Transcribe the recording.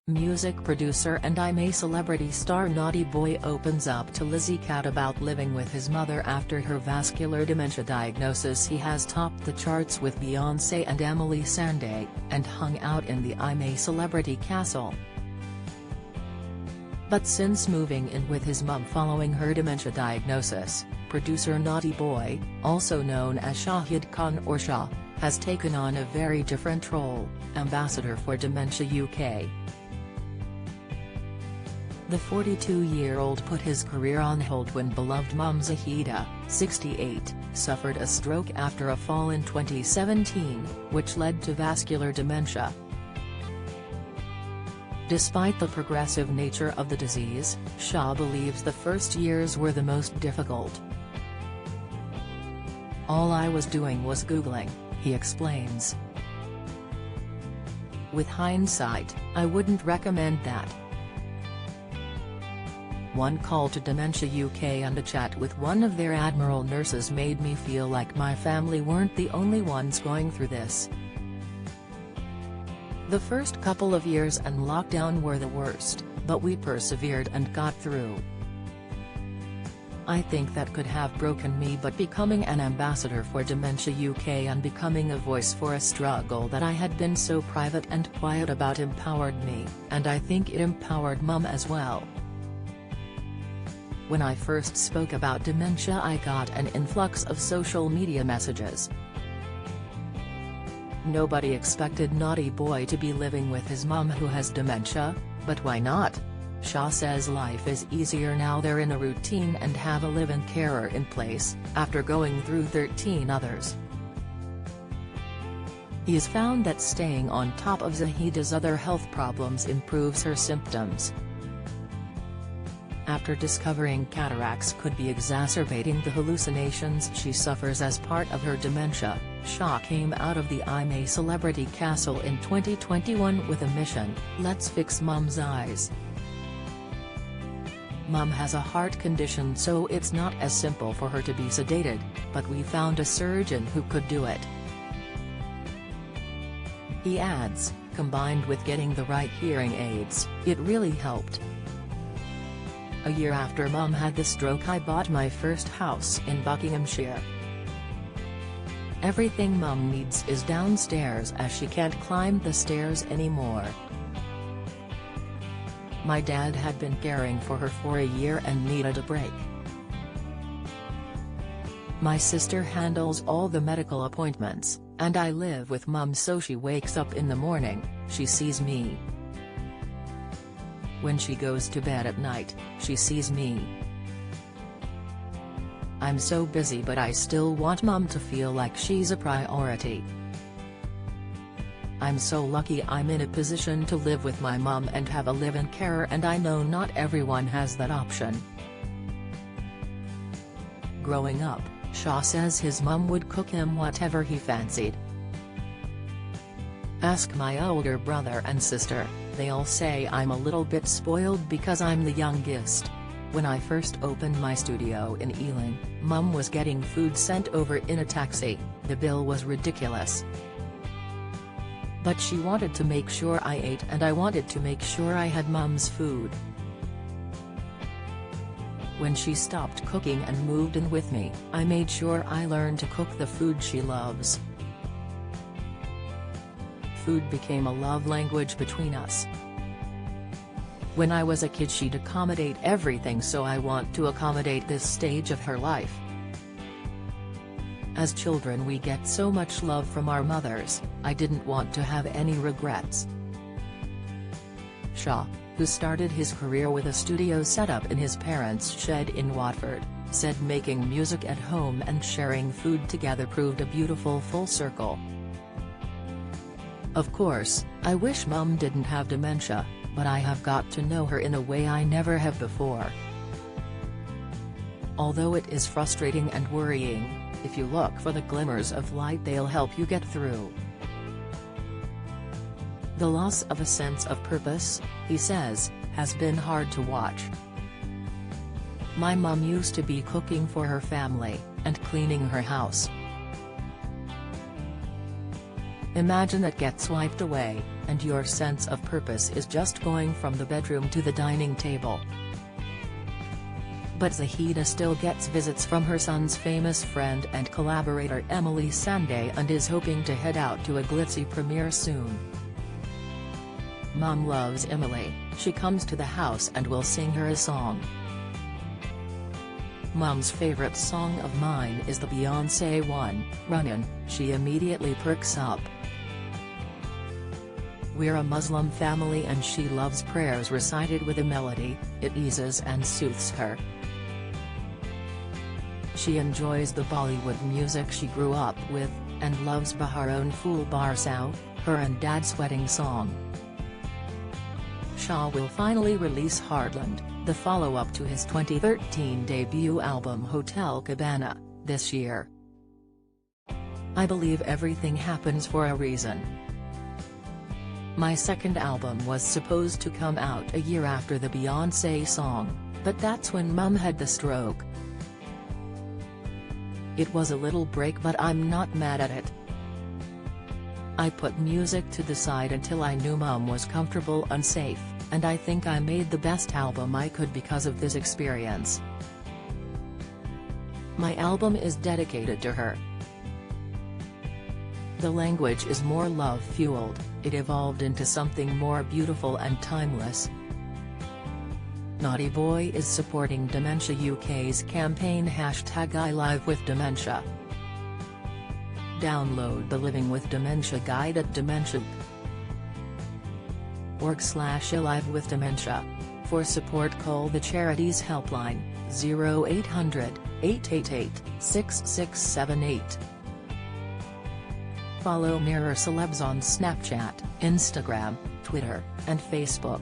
Music producer and I'm a Celebrity star Naughty Boy opens up to Lizzie Cat about living with his mother after her vascular dementia diagnosis. He has topped the charts with Beyoncé and Emily Sandé, and hung out in the I'm a Celebrity castle. But since moving in with his mum following her dementia diagnosis, producer Naughty Boy, also known as Shahid Khan or Shah, has taken on a very different role, ambassador for Dementia UK. The 42-year-old put his career on hold when beloved mum Zahida, 68, suffered a stroke after a fall in 2017, which led to vascular dementia. Despite the progressive nature of the disease, Shah believes the first years were the most difficult. "All I was doing was Googling," he explains. "With hindsight, I wouldn't recommend that. One call to Dementia UK and a chat with one of their Admiral nurses made me feel like my family weren't the only ones going through this. The first couple of years and lockdown were the worst, but we persevered and got through. I think that could have broken me, but becoming an ambassador for Dementia UK and becoming a voice for a struggle that I had been so private and quiet about empowered me, and I think it empowered mum as well. When I first spoke about dementia, I got an influx of social media messages. Nobody expected Naughty Boy to be living with his mum who has dementia, but why not?" Shah says life is easier now they're in a routine and have a live-in carer in place, after going through 13 others. He's found that staying on top of Zahida's other health problems improves her symptoms. After discovering cataracts could be exacerbating the hallucinations she suffers as part of her dementia, Shah came out of the I'm a Celebrity castle in 2021 with a mission: let's fix mum's eyes. Mum has a heart condition, so it's not as simple for her to be sedated, but we found a surgeon who could do it. He adds, combined with getting the right hearing aids, it really helped. A year after mum had the stroke, I bought my first house in Buckinghamshire. Everything mum needs is downstairs as she can't climb the stairs anymore. My dad had been caring for her for a year and needed a break. My sister handles all the medical appointments, and I live with mum, so she wakes up in the morning, she sees me. When she goes to bed at night, she sees me. I'm so busy, but I still want mum to feel like she's a priority. I'm so lucky I'm in a position to live with my mum and have a live-in carer, and I know not everyone has that option." Growing up, Shah says his mum would cook him whatever he fancied. "Ask my older brother and sister, they all say I'm a little bit spoiled because I'm the youngest. When I first opened my studio in Ealing, mum was getting food sent over in a taxi, the bill was ridiculous. But she wanted to make sure I ate, and I wanted to make sure I had mum's food. When she stopped cooking and moved in with me, I made sure I learned to cook the food she loves. Food became a love language between us. When I was a kid she'd accommodate everything, so I want to accommodate this stage of her life. As children we get so much love from our mothers, I didn't want to have any regrets." Shah, who started his career with a studio setup in his parents' shed in Watford, said making music at home and sharing food together proved a beautiful full circle. "Of course, I wish mum didn't have dementia, but I have got to know her in a way I never have before. Although it is frustrating and worrying, if you look for the glimmers of light they'll help you get through." The loss of a sense of purpose, he says, has been hard to watch. "My mum used to be cooking for her family, and cleaning her house. Imagine it gets wiped away, and your sense of purpose is just going from the bedroom to the dining table. But Zahida still gets visits from her son's famous friend and collaborator Emily Sandé and is hoping to head out to a glitzy premiere soon. Mom loves Emily, she comes to the house and will sing her a song. Mom's favorite song of mine is the Beyoncé one, Runnin', she immediately perks up. We're a Muslim family and she loves prayers recited with a melody, it eases and soothes her. She enjoys the Bollywood music she grew up with, and loves Baharon Phul Barsao, her and Dad's wedding song. Shah will finally release Heartland, the follow-up to his 2013 debut album Hotel Cabana, this year. I believe everything happens for a reason. My second album was supposed to come out a year after the Beyoncé song, but that's when Mum had the stroke. It was a little break but I'm not mad at it. I put music to the side until I knew Mum was comfortable and safe, and I think I made the best album I could because of this experience. My album is dedicated to her. The language is more love-fueled, it evolved into something more beautiful and timeless. Naughty Boy is supporting Dementia UK's campaign #ILiveWithDementia. Download the Living with Dementia guide at dementia.org/ILiveWithDementia. For support call the charity's helpline, 0800-888-6678. Follow Mirror Celebs on Snapchat, Instagram, Twitter, and Facebook.